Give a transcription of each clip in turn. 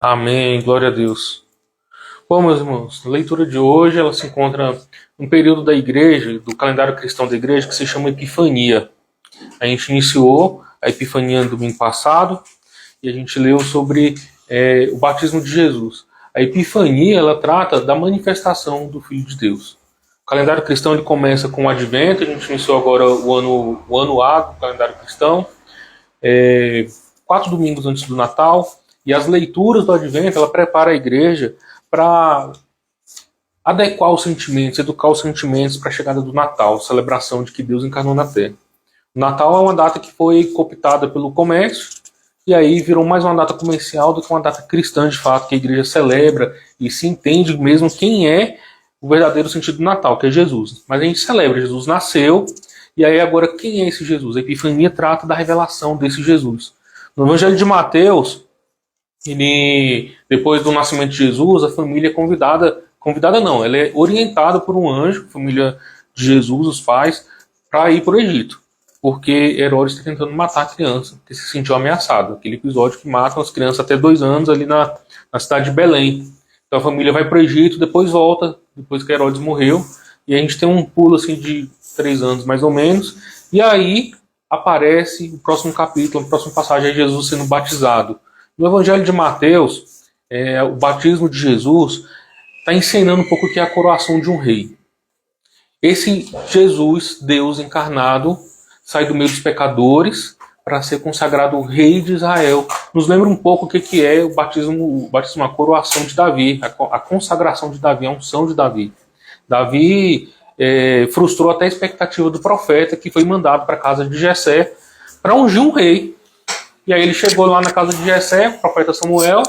Amém, glória a Deus. Bom, meus irmãos, a leitura de hoje ela se encontra num período da igreja, do calendário cristão da igreja, que se chama Epifania. A gente iniciou a Epifania no domingo passado e a gente leu sobre o batismo de Jesus. A Epifania ela trata da manifestação do Filho de Deus. O calendário cristão ele começa com o Advento, a gente iniciou agora o ano A do calendário cristão, 4 domingos antes do Natal. E as leituras do Advento, ela prepara a igreja para adequar os sentimentos, educar os sentimentos para a chegada do Natal, celebração de que Deus encarnou na Terra. O Natal é uma data que foi cooptada pelo comércio, e aí virou mais uma data comercial do que uma data cristã, de fato, que a igreja celebra e se entende mesmo quem é o verdadeiro sentido do Natal, que é Jesus. Mas a gente celebra, Jesus nasceu, e aí agora quem é esse Jesus? A Epifania trata da revelação desse Jesus. No Evangelho de Mateus, depois do nascimento de Jesus, a família é convidada não, ela é orientada por um anjo, a família de Jesus, os pais, para ir para o Egito, porque Herodes está tentando matar a criança, que se sentiu ameaçado, aquele episódio que matam as crianças até 2 anos ali na cidade de Belém. Então a família vai para o Egito, depois volta, depois que Herodes morreu, e a gente tem um pulo assim de 3 anos mais ou menos, e aí aparece o próximo capítulo, a próxima passagem é Jesus sendo batizado. No Evangelho de Mateus, o batismo de Jesus está ensinando um pouco o que é a coroação de um rei. Esse Jesus, Deus encarnado, sai do meio dos pecadores para ser consagrado o rei de Israel. Nos lembra um pouco o que é o batismo, a coroação de Davi, a consagração de Davi, a unção de Davi. Davi frustrou até a expectativa do profeta que foi mandado para a casa de Jessé para ungir um rei. E aí ele chegou lá na casa de Jessé, o profeta Samuel,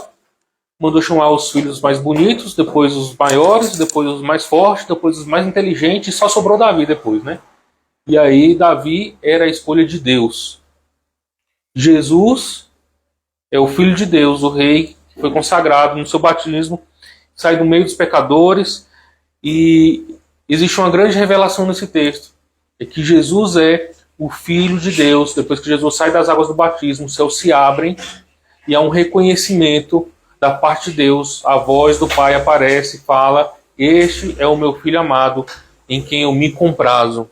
mandou chamar os filhos mais bonitos, depois os maiores, depois os mais fortes, depois os mais inteligentes, e só sobrou Davi depois, né? E aí Davi era a escolha de Deus. Jesus é o Filho de Deus, o rei, que foi consagrado no seu batismo, sai do meio dos pecadores, e existe uma grande revelação nesse texto, é que Jesus é o Filho de Deus. Depois que Jesus sai das águas do batismo, os céus se abrem e há um reconhecimento da parte de Deus. A voz do Pai aparece e fala: este é o meu Filho amado, em quem eu me comprazo.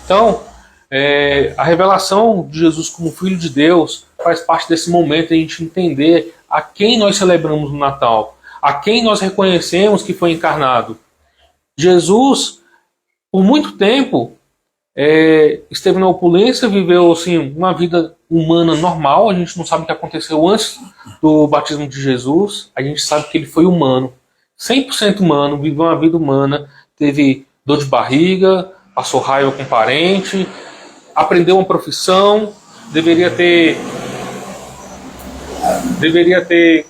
Então, a revelação de Jesus como Filho de Deus faz parte desse momento de a gente entender a quem nós celebramos no Natal, a quem nós reconhecemos que foi encarnado. Jesus, por muito tempo, esteve na opulência, viveu assim, uma vida humana normal. A gente não sabe o que aconteceu antes do batismo de Jesus. A gente sabe que ele foi humano, 100% humano, viveu uma vida humana, teve dor de barriga, passou raiva com parente, aprendeu uma profissão, deveria ter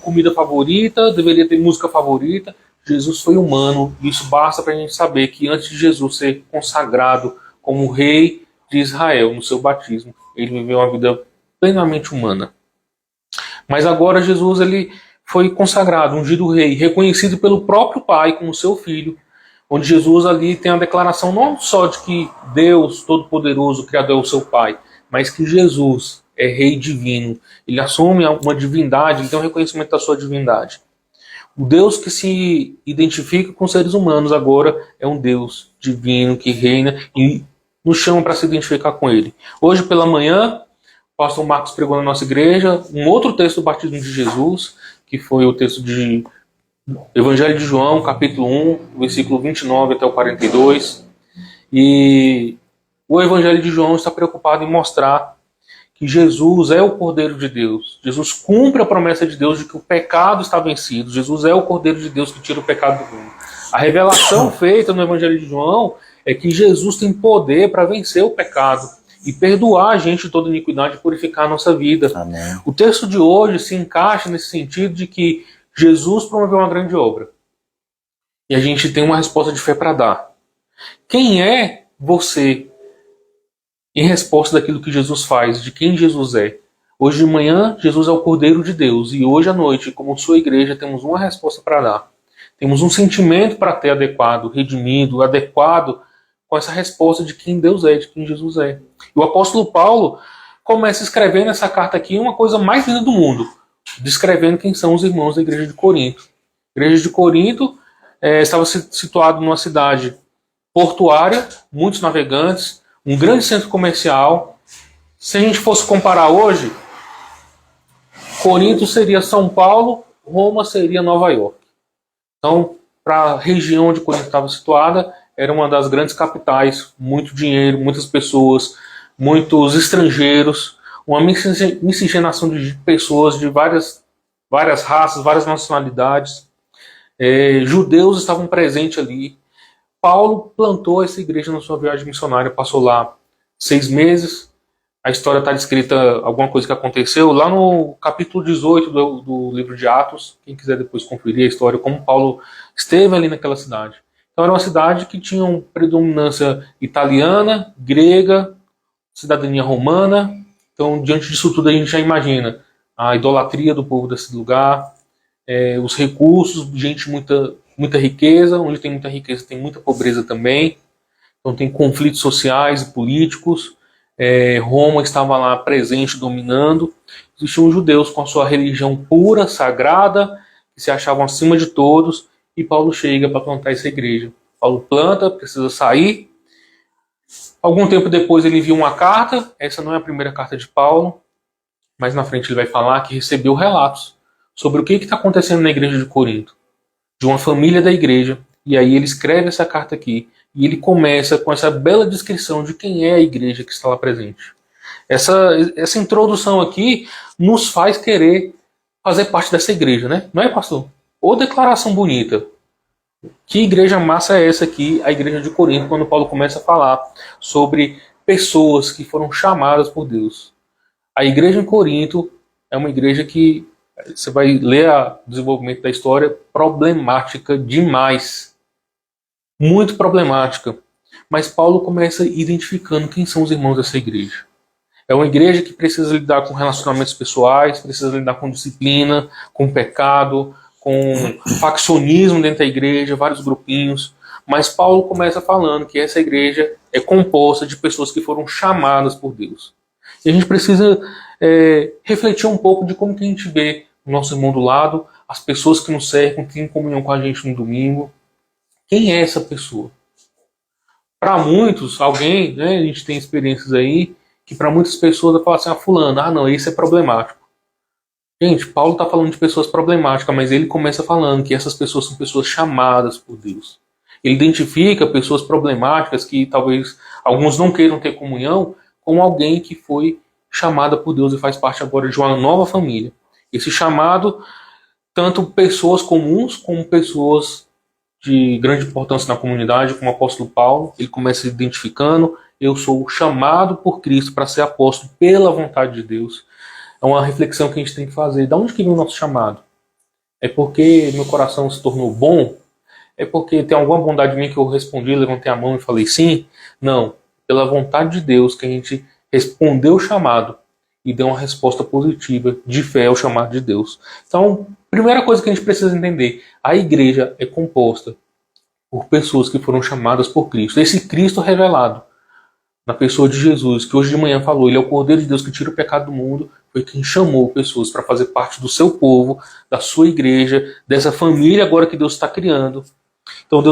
comida favorita, deveria ter música favorita. Jesus foi humano, e isso basta para a gente saber que antes de Jesus ser consagrado como rei de Israel no seu batismo, ele viveu uma vida plenamente humana. Mas agora Jesus ele foi consagrado, ungido rei, reconhecido pelo próprio Pai como seu filho, onde Jesus ali tem a declaração não só de que Deus Todo-Poderoso, Criador, é o seu Pai, mas que Jesus é rei divino. Ele assume uma divindade, ele tem um reconhecimento da sua divindade. O Deus que se identifica com seres humanos agora é um Deus divino que reina e nos chama para se identificar com ele. Hoje pela manhã, o pastor Marcos pregou na nossa igreja um outro texto do batismo de Jesus, que foi o texto de Evangelho de João, capítulo 1, versículo 29 até o 42. E o Evangelho de João está preocupado em mostrar que Jesus é o Cordeiro de Deus. Jesus cumpre a promessa de Deus de que o pecado está vencido. Jesus é o Cordeiro de Deus que tira o pecado do mundo. A revelação feita no Evangelho de João é que Jesus tem poder para vencer o pecado e perdoar a gente de toda iniquidade e purificar a nossa vida. Amém. O texto de hoje se encaixa nesse sentido de que Jesus promoveu uma grande obra. E a gente tem uma resposta de fé para dar. Quem é você em resposta daquilo que Jesus faz, de quem Jesus é? Hoje de manhã, Jesus é o Cordeiro de Deus. E hoje à noite, como sua igreja, temos uma resposta para dar. Temos um sentimento para ter adequado, redimido, adequado com essa resposta de quem Deus é, de quem Jesus é. E o apóstolo Paulo começa escrevendo essa carta aqui uma coisa mais linda do mundo. descrevendo quem são os irmãos da igreja de Corinto. A igreja de Corinto estava situada numa cidade portuária, muitos navegantes, um grande centro comercial. Se a gente fosse comparar hoje, Corinto seria São Paulo, Roma seria Nova York. Então, para a região onde Corinto estava situada, era uma das grandes capitais, muito dinheiro, muitas pessoas, muitos estrangeiros, uma miscigenação de pessoas de várias raças, várias nacionalidades. Judeus estavam presentes ali. Paulo plantou essa igreja na sua viagem missionária, passou lá 6 meses. A história está descrita, alguma coisa que aconteceu, lá no capítulo 18 do livro de Atos. Quem quiser depois conferir a história, como Paulo esteve ali naquela cidade. Então era uma cidade que tinha uma predominância italiana, grega, cidadania romana. Então, diante disso tudo, a gente já imagina a idolatria do povo desse lugar, os recursos, gente, muita riqueza. Onde tem muita riqueza, tem muita pobreza também. Então, tem conflitos sociais e políticos. Roma estava lá presente, dominando. Existiam judeus com a sua religião pura, sagrada, que se achavam acima de todos. E Paulo chega para plantar essa igreja. Paulo planta, precisa sair. Algum tempo depois ele envia uma carta. Essa não é a primeira carta de Paulo, mas na frente ele vai falar que recebeu relatos sobre o que está acontecendo na igreja de Corinto, de uma família da igreja. E aí ele escreve essa carta aqui, e ele começa com essa bela descrição de quem é a igreja que está lá presente. Essa introdução aqui nos faz querer fazer parte dessa igreja, né? Não é, pastor? Ô declaração bonita. Que igreja massa é essa aqui, a igreja de Corinto, quando Paulo começa a falar sobre pessoas que foram chamadas por Deus. A igreja em Corinto é uma igreja que, você vai ler o desenvolvimento da história, problemática demais. Muito problemática. Mas Paulo começa identificando quem são os irmãos dessa igreja. É uma igreja que precisa lidar com relacionamentos pessoais, precisa lidar com disciplina, com pecado, com faccionismo dentro da igreja, vários grupinhos. Mas Paulo começa falando que essa igreja é composta de pessoas que foram chamadas por Deus. E a gente precisa refletir um pouco de como que a gente vê o nosso irmão do lado, as pessoas que nos cercam, que têm comunhão com a gente no domingo. Quem é essa pessoa? Para muitos, alguém, né, a gente tem experiências aí, que para muitas pessoas vai falar assim, fulano, não, esse é problemático. Gente, Paulo está falando de pessoas problemáticas, mas ele começa falando que essas pessoas são pessoas chamadas por Deus. Ele identifica pessoas problemáticas que talvez alguns não queiram ter comunhão, como alguém que foi chamada por Deus e faz parte agora de uma nova família. Esse chamado, tanto pessoas comuns como pessoas de grande importância na comunidade, como o apóstolo Paulo, ele começa identificando, eu sou chamado por Cristo para ser apóstolo pela vontade de Deus. É uma reflexão que a gente tem que fazer. De onde que vem o nosso chamado? É porque meu coração se tornou bom? É porque tem alguma bondade em mim que eu respondi, levantei a mão e falei sim? Não. Pela vontade de Deus que a gente respondeu o chamado e deu uma resposta positiva de fé ao chamado de Deus. Então, primeira coisa que a gente precisa entender, a igreja é composta por pessoas que foram chamadas por Cristo. Esse Cristo revelado na pessoa de Jesus, que hoje de manhã falou, ele é o Cordeiro de Deus que tira o pecado do mundo, foi quem chamou pessoas para fazer parte do seu povo, da sua igreja, dessa família agora que Deus está criando. Então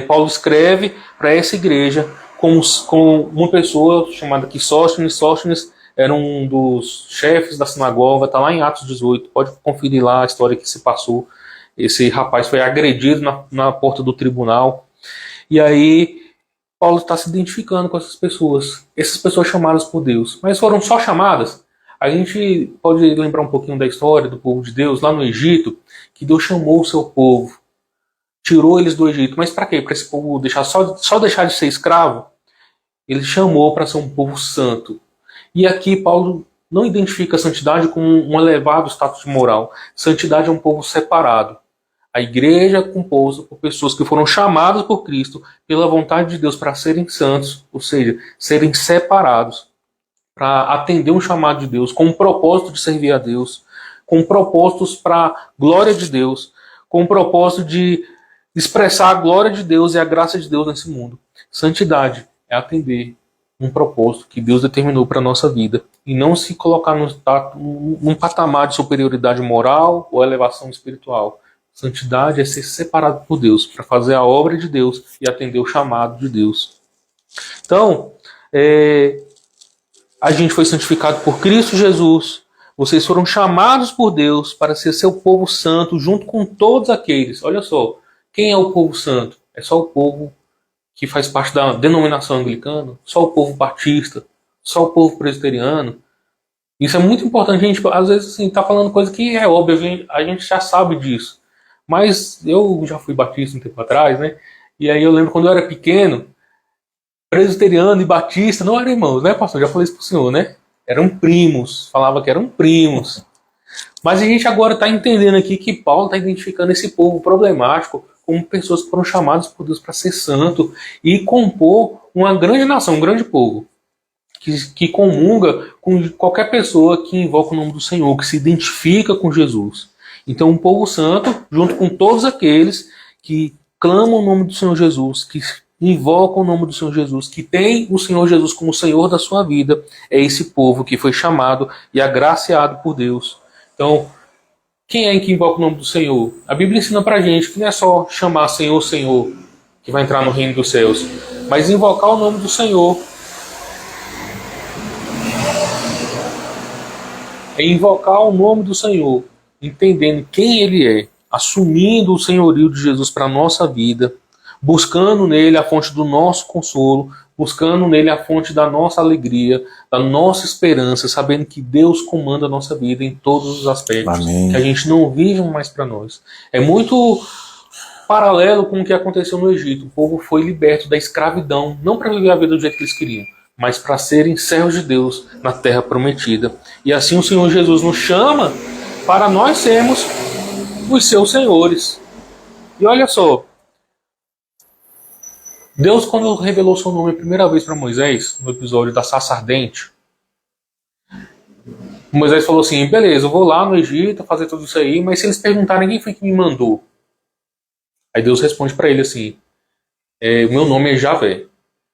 Paulo escreve para essa igreja como uma pessoa chamada aqui Sóstenes. Sóstenes era um dos chefes da sinagoga, está lá em Atos 18, pode conferir lá a história que se passou. Esse rapaz foi agredido na porta do tribunal, e aí Paulo está se identificando com essas pessoas chamadas por Deus. Mas foram só chamadas? A gente pode lembrar um pouquinho da história do povo de Deus lá no Egito, que Deus chamou o seu povo, tirou eles do Egito. Mas para quê? Para esse povo só deixar de ser escravo? Ele chamou para ser um povo santo. E aqui Paulo não identifica a santidade como um elevado status moral. Santidade é um povo separado. A igreja é composta por pessoas que foram chamadas por Cristo pela vontade de Deus para serem santos, ou seja, serem separados, para atender um chamado de Deus, com o propósito de servir a Deus, com propósitos para a glória de Deus, com o propósito de expressar a glória de Deus e a graça de Deus nesse mundo. Santidade é atender um propósito que Deus determinou para a nossa vida. E não se colocar num patamar de superioridade moral ou elevação espiritual. Santidade é ser separado por Deus, para fazer a obra de Deus e atender o chamado de Deus. Então, a gente foi santificado por Cristo Jesus. Vocês foram chamados por Deus para ser seu povo santo, junto com todos aqueles. Olha só, quem é o povo santo? É só o povo que faz parte da denominação anglicana? Só o povo batista? Só o povo presbiteriano? Isso é muito importante. A gente, às vezes, assim, tá falando coisa que é óbvia, a gente já sabe disso. Mas eu já fui batista um tempo atrás, né? E aí eu lembro quando eu era pequeno, presbiteriano e batista não eram irmãos, né, pastor? Já falei isso pro senhor, né? Eram primos, falava que eram primos. Mas a gente agora está entendendo aqui que Paulo está identificando esse povo problemático como pessoas que foram chamadas por Deus para ser santo e compor uma grande nação, um grande povo, que comunga com qualquer pessoa que invoca o nome do Senhor, que se identifica com Jesus. Então, um povo santo, junto com todos aqueles que clamam o nome do Senhor Jesus, que invocam o nome do Senhor Jesus, que tem o Senhor Jesus como Senhor da sua vida, é esse povo que foi chamado e agraciado por Deus. Então, quem é que invoca o nome do Senhor? A Bíblia ensina pra gente que não é só chamar Senhor, Senhor, que vai entrar no reino dos céus, mas invocar o nome do Senhor. É invocar o nome do Senhor, entendendo quem Ele é, assumindo o senhorio de Jesus para a nossa vida, buscando nele a fonte do nosso consolo, buscando nele a fonte da nossa alegria, da nossa esperança, sabendo que Deus comanda a nossa vida em todos os aspectos. Amém. Que a gente não vive mais para nós. É muito paralelo com o que aconteceu no Egito. O povo foi liberto da escravidão, não para viver a vida do jeito que eles queriam, mas para serem servos de Deus na terra prometida. E assim o Senhor Jesus nos chama para nós sermos os seus senhores. E olha só, Deus, quando revelou seu nome a primeira vez para Moisés, no episódio da sarça ardente, Moisés falou assim, beleza, eu vou lá no Egito fazer tudo isso aí, mas se eles perguntarem quem foi que me mandou, aí Deus responde para ele assim, o meu nome é Javé,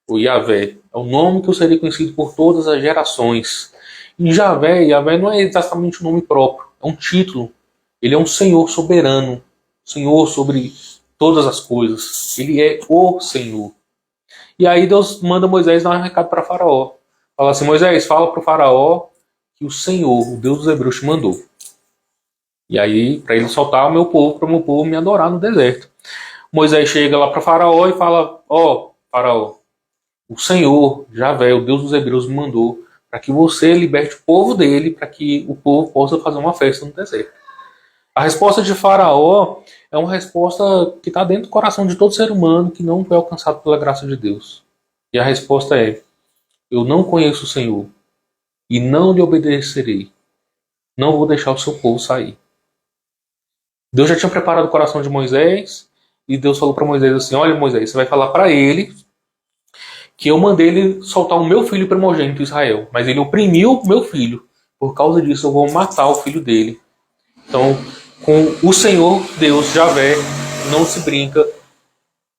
ou Yavé, é o nome que eu serei conhecido por todas as gerações. E Yavé não é exatamente um nome próprio, é um título. Ele é um Senhor soberano, Senhor sobre todas as coisas. Ele é o Senhor. E aí Deus manda Moisés dar um recado para Faraó. Fala assim, Moisés, fala para o Faraó que o Senhor, o Deus dos Hebreus, te mandou. E aí, para ele soltar o meu povo, para o meu povo me adorar no deserto. Moisés chega lá para Faraó e fala, Faraó, o Senhor, Javé, o Deus dos Hebreus, me mandou para que você liberte o povo dele, para que o povo possa fazer uma festa no deserto. A resposta de Faraó é uma resposta que está dentro do coração de todo ser humano que não foi alcançado pela graça de Deus. E a resposta é, eu não conheço o Senhor e não lhe obedecerei. Não vou deixar o seu povo sair. Deus já tinha preparado o coração de Moisés e Deus falou para Moisés assim, olha Moisés, você vai falar para ele que eu mandei ele soltar o meu filho primogênito Israel, mas ele oprimiu o meu filho. Por causa disso eu vou matar o filho dele. Então, com o Senhor Deus, Javé, não se brinca.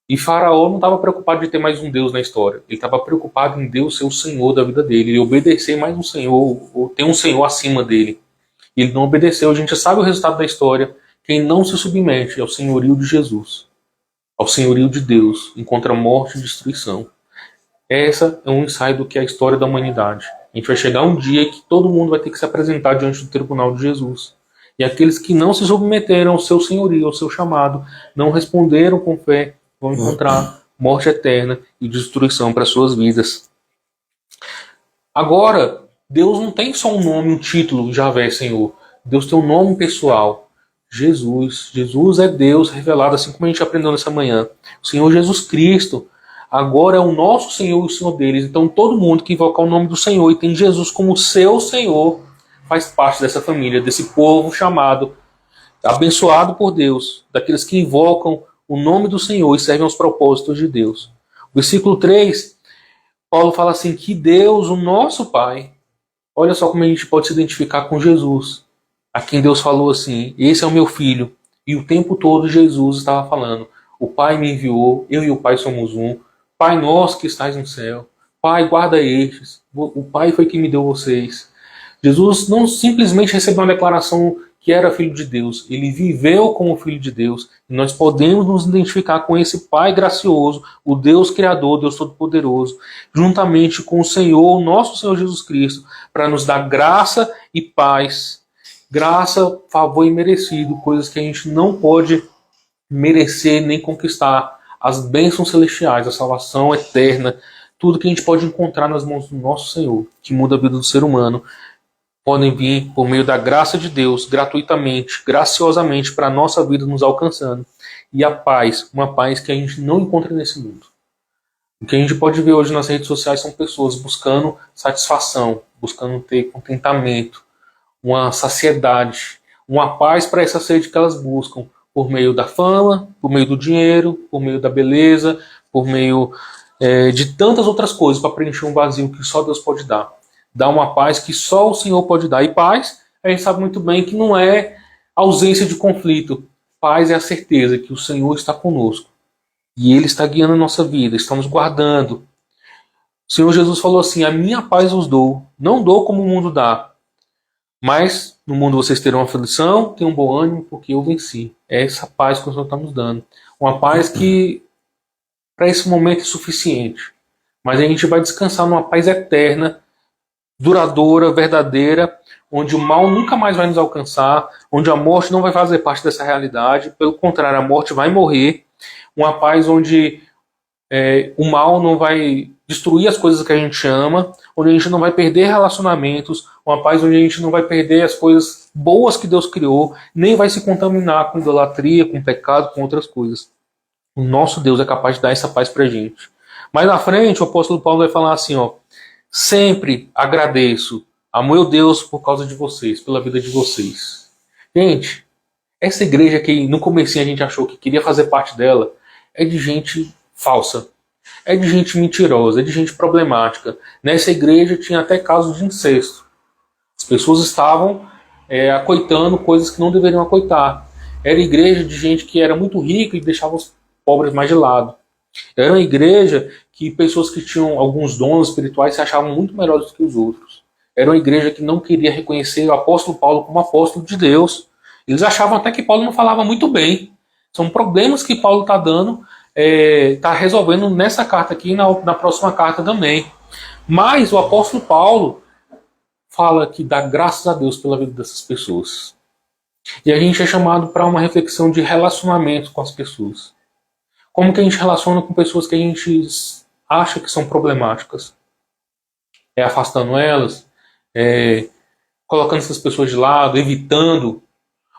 E Faraó não estava preocupado de ter mais um Deus na história. Ele estava preocupado em Deus ser o Senhor da vida dele. Ele obedecer mais um Senhor, ou ter um Senhor acima dele. E ele não obedeceu. A gente sabe o resultado da história. Quem não se submete ao senhorio de Jesus, ao senhorio de Deus, encontra morte e destruição. Essa é um ensaio do que é a história da humanidade. A gente vai chegar um dia que todo mundo vai ter que se apresentar diante do tribunal de Jesus. E aqueles que não se submeteram ao seu senhorio, ao seu chamado, não responderam com fé, vão encontrar morte eterna e destruição para suas vidas. Agora, Deus não tem só um nome, um título, Javé, Senhor. Deus tem um nome pessoal, Jesus. Jesus é Deus revelado, assim como a gente aprendeu nessa manhã. O Senhor Jesus Cristo agora é o nosso Senhor e o Senhor deles. Então todo mundo que invocar o nome do Senhor e tem Jesus como seu Senhor faz parte dessa família, desse povo chamado, abençoado por Deus, daqueles que invocam o nome do Senhor e servem aos propósitos de Deus. Versículo 3, Paulo fala assim, que Deus, o nosso Pai, olha só como a gente pode se identificar com Jesus, a quem Deus falou assim, esse é o meu filho, e o tempo todo Jesus estava falando, o Pai me enviou, eu e o Pai somos um, Pai nosso que estás no céu, Pai, guarda estes. O Pai foi quem me deu vocês. Jesus não simplesmente recebeu uma declaração que era filho de Deus. Ele viveu como filho de Deus. E nós podemos nos identificar com esse Pai gracioso, o Deus Criador, Deus Todo-Poderoso, juntamente com o Senhor, nosso Senhor Jesus Cristo, para nos dar graça e paz. Graça, favor imerecido, coisas que a gente não pode merecer nem conquistar. As bênçãos celestiais, a salvação eterna, tudo que a gente pode encontrar nas mãos do nosso Senhor, que muda a vida do ser humano, podem vir por meio da graça de Deus, gratuitamente, graciosamente, para a nossa vida nos alcançando. E a paz, uma paz que a gente não encontra nesse mundo. O que a gente pode ver hoje nas redes sociais são pessoas buscando satisfação, buscando ter contentamento, uma saciedade, uma paz para essa sede que elas buscam, por meio da fama, por meio do dinheiro, por meio da beleza, por meio de tantas outras coisas para preencher um vazio que só Deus pode dar. Dá uma paz que só o Senhor pode dar. E paz, a gente sabe muito bem que não é ausência de conflito. Paz é a certeza que o Senhor está conosco. E Ele está guiando a nossa vida, está nos guardando. O Senhor Jesus falou assim: a minha paz os dou, não dou como o mundo dá. Mas no mundo vocês terão aflição, tenham bom ânimo, porque eu venci. É essa paz que o Senhor está nos dando. Uma paz que para esse momento é suficiente. Mas a gente vai descansar numa paz eterna, duradoura, verdadeira, onde o mal nunca mais vai nos alcançar, onde a morte não vai fazer parte dessa realidade. Pelo contrário, a morte vai morrer. Uma paz onde o mal não vai destruir as coisas que a gente ama, onde a gente não vai perder relacionamentos, uma paz onde a gente não vai perder as coisas boas que Deus criou, nem vai se contaminar com idolatria, com pecado, com outras coisas. O nosso Deus é capaz de dar essa paz pra gente. Mais na frente, o apóstolo Paulo vai falar assim, ó: sempre agradeço a meu Deus por causa de vocês, pela vida de vocês. Gente, essa igreja que no comecinho a gente achou que queria fazer parte dela, é de gente falsa, é de gente mentirosa, é de gente problemática. Nessa igreja tinha até casos de incesto. As pessoas estavam acoitando coisas que não deveriam acoitar. Era igreja de gente que era muito rica e deixava os pobres mais de lado. Era uma igreja que pessoas que tinham alguns dons espirituais se achavam muito melhores do que os outros. Era uma igreja que não queria reconhecer o apóstolo Paulo como apóstolo de Deus. Eles achavam até que Paulo não falava muito bem. São problemas que Paulo está dando, está resolvendo nessa carta aqui e na próxima carta também. Mas o apóstolo Paulo fala que dá graças a Deus pela vida dessas pessoas. E a gente é chamado para uma reflexão de relacionamento com as pessoas. Como que a gente relaciona com pessoas que a gente acha que são problemáticas? É afastando elas? Colocando essas pessoas de lado? Evitando?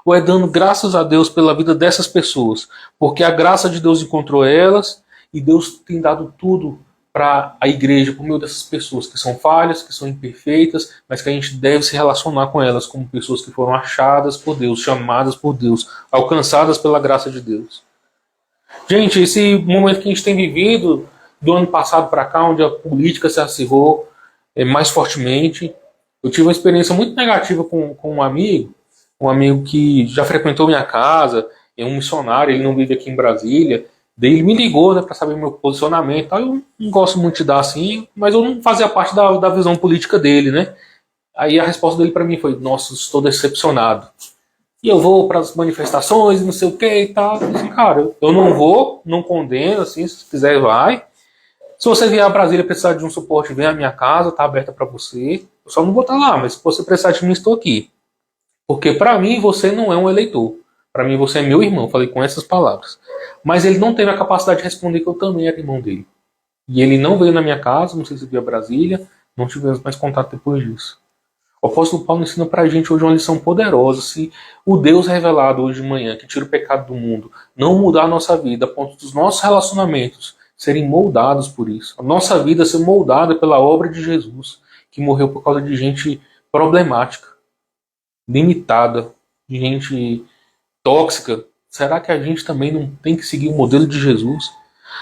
Ou é dando graças a Deus pela vida dessas pessoas? Porque a graça de Deus encontrou elas e Deus tem dado tudo para a igreja por meio dessas pessoas que são falhas, que são imperfeitas, mas que a gente deve se relacionar com elas como pessoas que foram achadas por Deus, chamadas por Deus, alcançadas pela graça de Deus. Gente, esse momento que a gente tem vivido do ano passado para cá, onde a política se acirrou mais fortemente, eu tive uma experiência muito negativa com um amigo que já frequentou minha casa, é um missionário, ele não vive aqui em Brasília. Daí ele me ligou, né, para saber meu posicionamento. Eu não gosto muito de dar assim, mas eu não fazia parte da visão política dele, né? Aí a resposta dele para mim foi: nossa, estou decepcionado. E eu vou para as manifestações, não sei o que e tal. Eu disse, cara, eu não vou, não condeno, assim, se quiser vai. Se você vier a Brasília e precisar de um suporte, vem à minha casa, tá aberta para você. Eu só não vou estar lá, mas se você precisar de mim, estou aqui. Porque para mim você não é um eleitor. Para mim você é meu irmão, falei com essas palavras. Mas ele não teve a capacidade de responder que eu também era irmão dele. E ele não veio na minha casa, não sei se veio a Brasília, não tivemos mais contato depois disso. O apóstolo Paulo ensina pra gente hoje uma lição poderosa. Se o Deus revelado hoje de manhã, que tira o pecado do mundo, não mudar a nossa vida, a ponto dos nossos relacionamentos serem moldados por isso, a nossa vida ser moldada pela obra de Jesus, que morreu por causa de gente problemática, limitada, de gente tóxica, será que a gente também não tem que seguir o modelo de Jesus?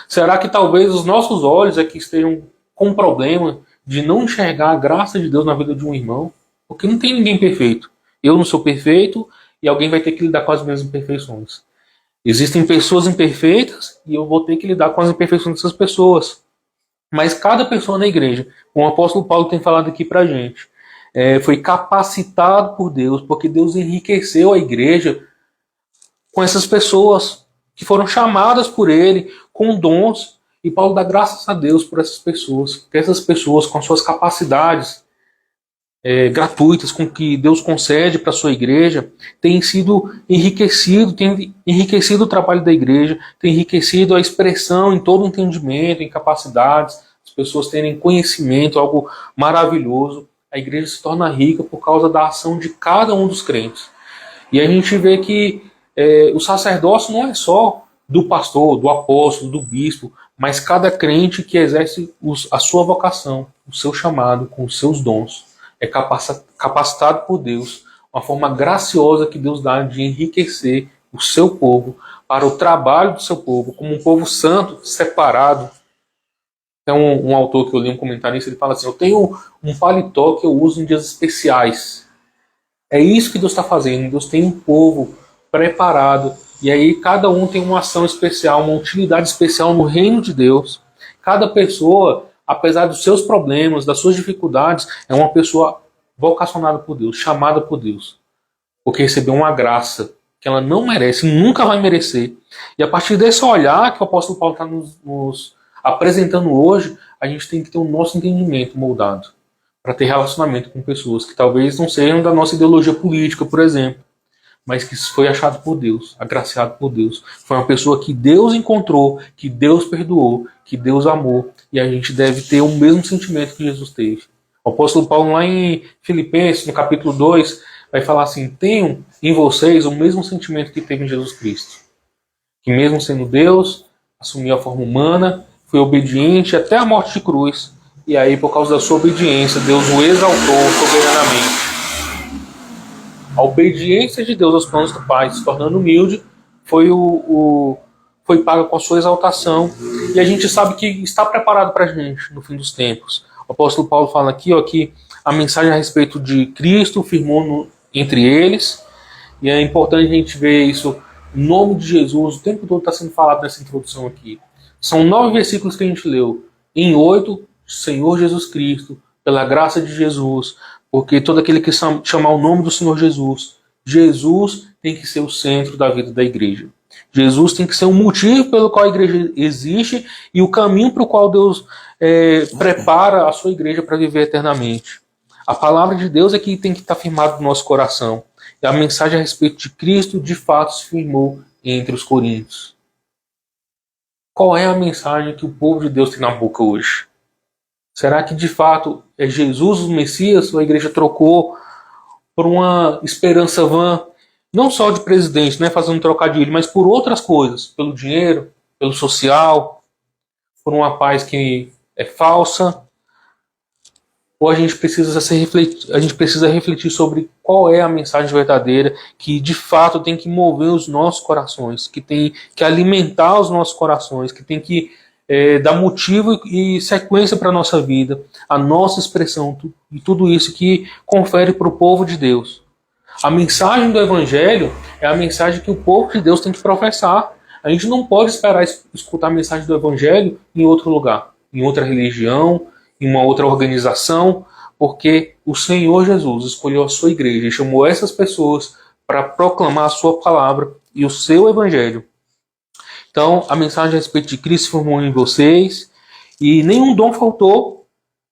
Será que talvez os nossos olhos é que estejam com problema de não enxergar a graça de Deus na vida de um irmão? Porque não tem ninguém perfeito. Eu não sou perfeito e alguém vai ter que lidar com as minhas imperfeições. Existem pessoas imperfeitas e eu vou ter que lidar com as imperfeições dessas pessoas. Mas cada pessoa na igreja, como o apóstolo Paulo tem falado aqui pra gente, foi capacitado por Deus, porque Deus enriqueceu a igreja com essas pessoas que foram chamadas por ele com dons. E Paulo dá graças a Deus por essas pessoas, que essas pessoas com suas capacidades gratuitas, com que Deus concede para a sua igreja, têm sido enriquecido, tem enriquecido o trabalho da igreja, tem enriquecido a expressão em todo o entendimento, em capacidades, as pessoas terem conhecimento, algo maravilhoso. A igreja se torna rica por causa da ação de cada um dos crentes. E a gente vê que o sacerdócio não é só do pastor, do apóstolo, do bispo, mas cada crente que exerce a sua vocação, o seu chamado, com os seus dons, é capacitado por Deus, uma forma graciosa que Deus dá de enriquecer o seu povo para o trabalho do seu povo, como um povo santo, separado. Tem um autor que eu li um comentário nisso, ele fala assim: eu tenho um paletó que eu uso em dias especiais. É isso que Deus está fazendo. Deus tem um povo preparado. E aí cada um tem uma ação especial, uma utilidade especial no reino de Deus. Cada pessoa, apesar dos seus problemas, das suas dificuldades, é uma pessoa vocacionada por Deus, chamada por Deus. Porque recebeu uma graça que ela não merece, nunca vai merecer. E a partir desse olhar que o apóstolo Paulo está nos apresentando hoje, a gente tem que ter o nosso entendimento moldado para ter relacionamento com pessoas que talvez não sejam da nossa ideologia política, por exemplo, mas que foi achado por Deus, agraciado por Deus. Foi uma pessoa que Deus encontrou, que Deus perdoou, que Deus amou, e a gente deve ter o mesmo sentimento que Jesus teve. O apóstolo Paulo, lá em Filipenses, no capítulo 2, vai falar assim: tenham em vocês o mesmo sentimento que teve em Jesus Cristo, que mesmo sendo Deus, assumiu a forma humana, foi obediente até a morte de cruz, e aí por causa da sua obediência, Deus o exaltou soberanamente. A obediência de Deus aos planos do Pai, se tornando humilde, foi paga com a sua exaltação. E a gente sabe que está preparado para a gente no fim dos tempos. O apóstolo Paulo fala aqui que a mensagem a respeito de Cristo firmou entre eles. E é importante a gente ver isso. Em nome de Jesus, o tempo todo está sendo falado nessa introdução aqui. São 9 versículos que a gente leu. Em 8, Senhor Jesus Cristo, pela graça de Jesus, porque todo aquele que chamar o nome do Senhor Jesus, Jesus tem que ser o centro da vida da igreja. Jesus tem que ser o motivo pelo qual a igreja existe e o caminho para o qual Deus prepara a sua igreja para viver eternamente. A palavra de Deus é que tem que estar firmada no nosso coração. E a mensagem a respeito de Cristo, de fato, se firmou entre os coríntios. Qual é a mensagem que o povo de Deus tem na boca hoje? Será que de fato é Jesus o Messias ou a igreja trocou por uma esperança vã, não só de presidente, né, fazendo um trocadilho, mas por outras coisas, pelo dinheiro, pelo social, por uma paz que é falsa? Ou a gente precisa refletir sobre qual é a mensagem verdadeira que de fato tem que mover os nossos corações, que tem que alimentar os nossos corações, que tem que dar motivo e sequência para a nossa vida, a nossa expressão e tudo isso que confere para o povo de Deus. A mensagem do Evangelho é a mensagem que o povo de Deus tem que professar. A gente não pode esperar escutar a mensagem do Evangelho em outro lugar, em outra religião, em uma outra organização, porque o Senhor Jesus escolheu a sua igreja e chamou essas pessoas para proclamar a sua palavra e o seu Evangelho. Então, a mensagem a respeito de Cristo se formou em vocês e nenhum dom faltou.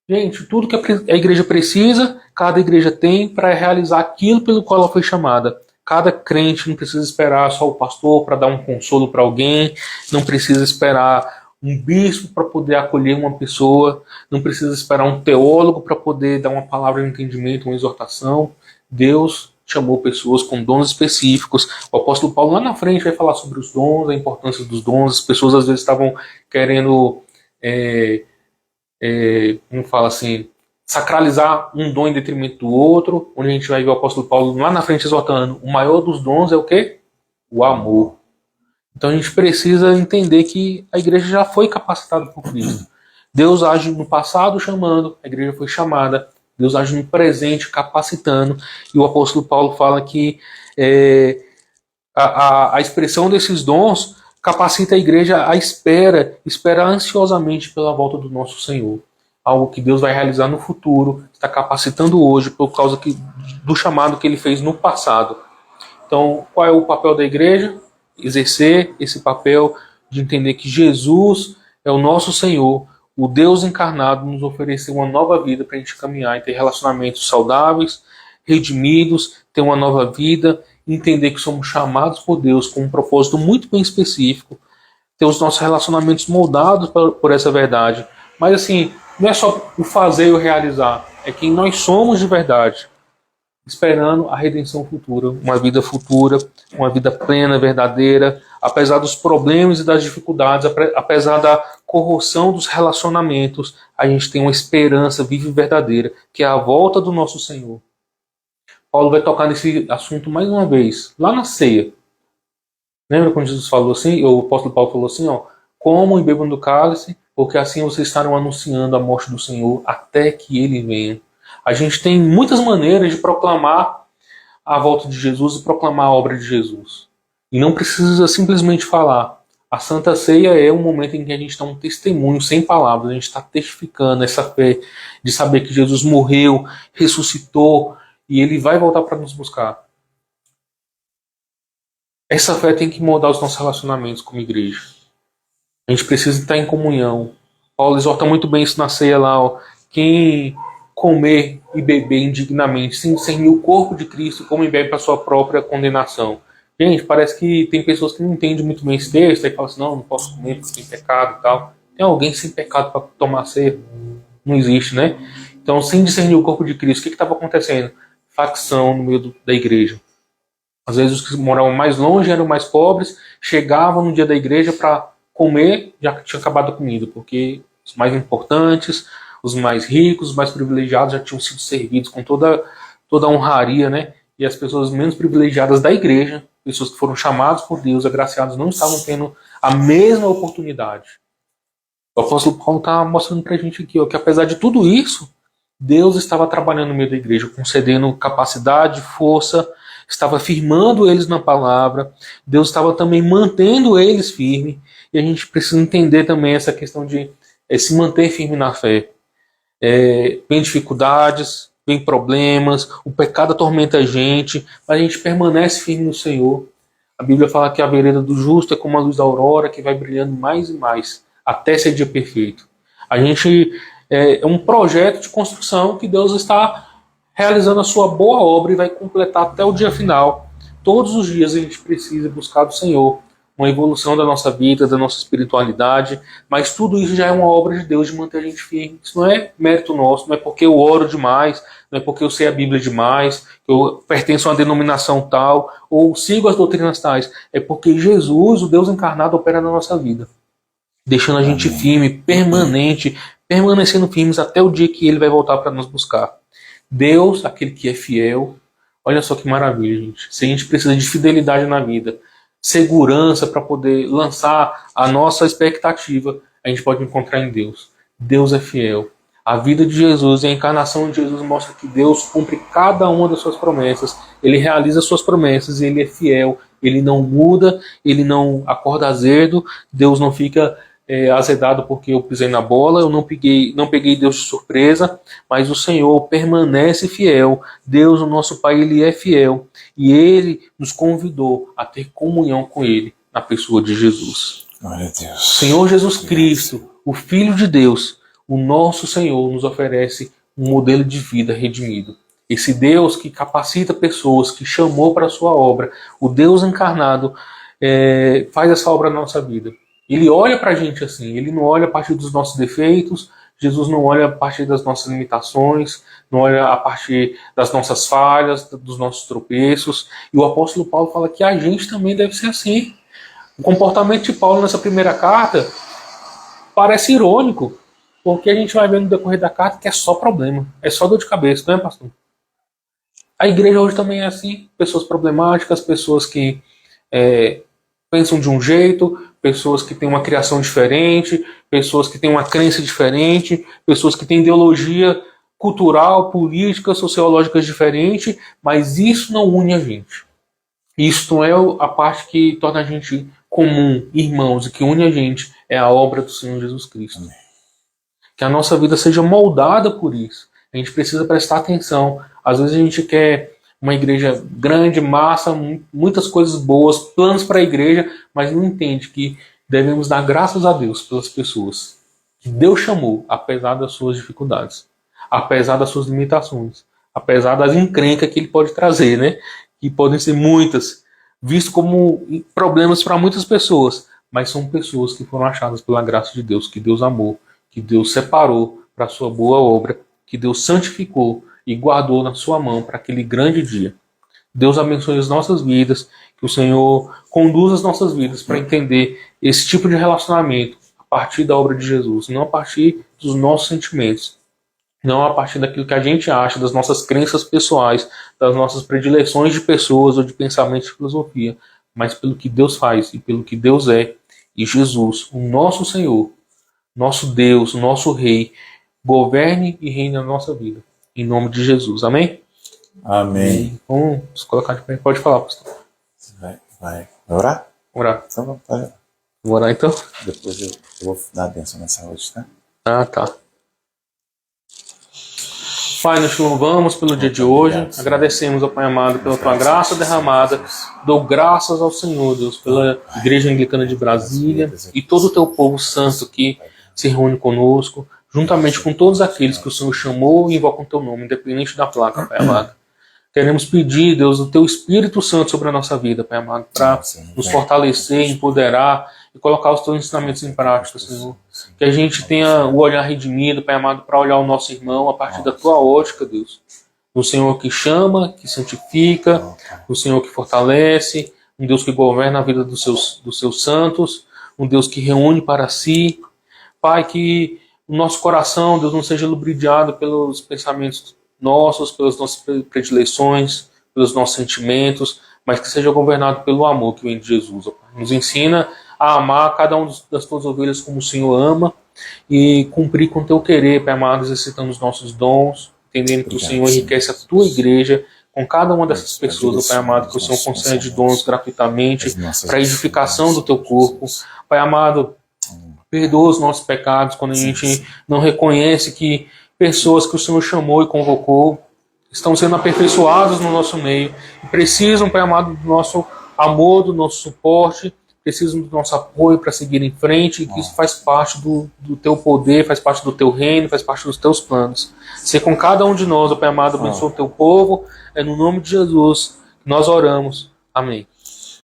Gente, tudo que a igreja precisa, cada igreja tem para realizar aquilo pelo qual ela foi chamada. Cada crente não precisa esperar só o pastor para dar um consolo para alguém, não precisa esperar um bispo para poder acolher uma pessoa, não precisa esperar um teólogo para poder dar uma palavra de entendimento, uma exortação. Deus chamou pessoas com dons específicos. O apóstolo Paulo lá na frente vai falar sobre os dons, a importância dos dons. As pessoas às vezes estavam querendo, como fala assim, sacralizar um dom em detrimento do outro, onde a gente vai ver o apóstolo Paulo lá na frente exortando: o maior dos dons é o quê? O amor. Então a gente precisa entender que a igreja já foi capacitada por Cristo. Deus age no passado chamando, a igreja foi chamada. Deus age no presente capacitando. E o apóstolo Paulo fala que a expressão desses dons capacita a igreja à espera ansiosamente pela volta do nosso Senhor. Algo que Deus vai realizar no futuro, está capacitando hoje por causa do chamado que ele fez no passado. Então, qual é o papel da igreja? Exercer esse papel de entender que Jesus é o nosso Senhor, o Deus encarnado nos ofereceu uma nova vida para a gente caminhar e ter relacionamentos saudáveis, redimidos, ter uma nova vida, entender que somos chamados por Deus com um propósito muito bem específico, ter os nossos relacionamentos moldados por essa verdade. Mas assim, não é só o fazer e o realizar, é quem nós somos de verdade, esperando a redenção futura, uma vida plena, verdadeira, apesar dos problemas e das dificuldades, apesar da corrosão dos relacionamentos, a gente tem uma esperança viva e verdadeira, que é a volta do nosso Senhor. Paulo vai tocar nesse assunto mais uma vez, lá na ceia. Lembra quando Jesus falou assim, o apóstolo Paulo falou assim, comam e bebam do cálice, porque assim vocês estarão anunciando a morte do Senhor até que ele venha. A gente tem muitas maneiras de proclamar a volta de Jesus e proclamar a obra de Jesus. E não precisa simplesmente falar. A Santa Ceia é um momento em que a gente dá um testemunho sem palavras, a gente está testificando essa fé de saber que Jesus morreu, ressuscitou e ele vai voltar para nos buscar. Essa fé tem que moldar os nossos relacionamentos como igreja. A gente precisa estar em comunhão. Paulo exorta muito bem isso na ceia lá. Quem comer e beber indignamente, sem discernir o corpo de Cristo, come e bebe para sua própria condenação. Gente, parece que tem pessoas que não entendem muito bem esse texto e falam assim, não posso comer porque tem pecado e tal. Tem alguém sem pecado para tomar ceia? Não existe, né? Então, sem discernir o corpo de Cristo, o que estava acontecendo? Facção no meio da igreja. Às vezes os que moravam mais longe eram mais pobres, chegavam no dia da igreja para comer, já tinha acabado a comida, porque os mais importantes, os mais ricos, os mais privilegiados já tinham sido servidos com toda a honraria, né? E as pessoas menos privilegiadas da igreja, pessoas que foram chamadas por Deus, agraciados, não estavam tendo a mesma oportunidade. O apóstolo Paulo está mostrando para a gente aqui, que apesar de tudo isso, Deus estava trabalhando no meio da igreja, concedendo capacidade, força, estava firmando eles na palavra, Deus estava também mantendo eles firmes, e a gente precisa entender também essa questão de se manter firme na fé. Vem dificuldades, vem problemas, o pecado atormenta a gente, mas a gente permanece firme no Senhor. A Bíblia fala que a vereda do justo é como a luz da aurora, que vai brilhando mais e mais, até ser dia perfeito. A gente é um projeto de construção que Deus está realizando a sua boa obra e vai completar até o dia final. Todos os dias a gente precisa buscar do Senhor uma evolução da nossa vida, da nossa espiritualidade, mas tudo isso já é uma obra de Deus de manter a gente firme. Isso não é mérito nosso, não é porque eu oro demais, não é porque eu sei a Bíblia demais, que eu pertenço a uma denominação tal, ou sigo as doutrinas tais. É porque Jesus, o Deus encarnado, opera na nossa vida, deixando a gente firme, permanecendo firmes até o dia que ele vai voltar para nos buscar. Deus, aquele que é fiel, olha só que maravilha, gente. Se a gente precisa de fidelidade na vida, segurança para poder lançar a nossa expectativa, a gente pode encontrar em Deus. Deus é fiel. A vida de Jesus e a encarnação de Jesus mostra que Deus cumpre cada uma das suas promessas. Ele realiza suas promessas e ele é fiel. Ele não muda, ele não acorda azedo. Deus não fica azedado porque eu pisei na bola, eu não peguei Deus de surpresa, mas o Senhor permanece fiel. Deus, o nosso Pai, ele é fiel e ele nos convidou a ter comunhão com ele na pessoa de Jesus. Glória a Deus. Senhor Jesus Cristo, o Filho de Deus, o nosso Senhor, nos oferece um modelo de vida redimido. Esse Deus que capacita pessoas, que chamou para a sua obra, o Deus encarnado, faz essa obra na nossa vida. Ele olha para a gente assim, ele não olha a partir dos nossos defeitos, Jesus não olha a partir das nossas limitações, não olha a partir das nossas falhas, dos nossos tropeços. E o apóstolo Paulo fala que a gente também deve ser assim. O comportamento de Paulo nessa primeira carta parece irônico, porque a gente vai ver no decorrer da carta que é só problema, é só dor de cabeça, não é, pastor? A igreja hoje também é assim, pessoas problemáticas, pessoas que pensam de um jeito, pessoas que têm uma criação diferente, pessoas que têm uma crença diferente, pessoas que têm ideologia cultural, política, sociológica diferente, mas isso não une a gente. Isso não é a parte que torna a gente comum, irmãos, e que une a gente é a obra do Senhor Jesus Cristo. Amém. Que a nossa vida seja moldada por isso. A gente precisa prestar atenção. Às vezes a gente quer uma igreja grande, massa, muitas coisas boas, planos para a igreja, mas não entende que devemos dar graças a Deus pelas pessoas que Deus chamou, apesar das suas dificuldades, apesar das suas limitações, apesar das encrencas que Ele pode trazer, né? Que podem ser muitas, visto como problemas para muitas pessoas, mas são pessoas que foram achadas pela graça de Deus, que Deus amou, que Deus separou para a sua boa obra, que Deus santificou e guardou na sua mão para aquele grande dia. Deus abençoe as nossas vidas, que o Senhor conduza as nossas vidas para entender esse tipo de relacionamento a partir da obra de Jesus, não a partir dos nossos sentimentos, não a partir daquilo que a gente acha, das nossas crenças pessoais, das nossas predileções de pessoas ou de pensamentos de filosofia, mas pelo que Deus faz e pelo que Deus é. E Jesus, o nosso Senhor, nosso Deus, nosso Rei, governe e reine na nossa vida. Em nome de Jesus. Amém? Amém. Vamos colocar de pé. Pode falar, pastor. Vai orar? Orar. Então, vai. Vou orar então? Depois eu vou dar a bênção na saúde, tá? Ah, tá. Pai, nós te louvamos pelo dia de hoje. Obrigado, agradecemos ao Pai amado pela tua graça derramada. Dou graças ao Senhor, Deus, pela Igreja Anglicana de Brasília e todo o teu povo santo que se reúne conosco, juntamente com todos aqueles que o Senhor chamou e invocam o teu nome, independente da placa, Pai amado. Queremos pedir, Deus, o teu Espírito Santo sobre a nossa vida, Pai amado, para nos fortalecer, empoderar e colocar os teus ensinamentos em prática, Senhor. Que a gente tenha o olhar redimido, Pai amado, para olhar o nosso irmão a partir da tua ótica, Deus. Do Senhor que chama, que santifica, do Senhor que fortalece, um Deus que governa a vida dos seus santos, um Deus que reúne para si. Pai, que o nosso coração, Deus, não seja lubridiado pelos pensamentos nossos, pelas nossas predileções, pelos nossos sentimentos, mas que seja governado pelo amor que vem de Jesus. Nos ensina a amar cada um das tuas ovelhas como o Senhor ama e cumprir com o teu querer, Pai amado, exercitando os nossos dons, entendendo que o Senhor enriquece a tua igreja com cada uma dessas pessoas, Pai amado, que o Senhor concede dons gratuitamente para a edificação do teu corpo. Pai amado, perdoa os nossos pecados quando a gente não reconhece que pessoas que o Senhor chamou e convocou estão sendo aperfeiçoadas no nosso meio e precisam, Pai amado, do nosso amor, do nosso suporte, precisam do nosso apoio para seguir em frente, e que isso faz parte do teu poder, faz parte do teu reino, faz parte dos teus planos. Ser com cada um de nós, Pai amado, abençoa o teu povo, é no nome de Jesus que nós oramos. Amém.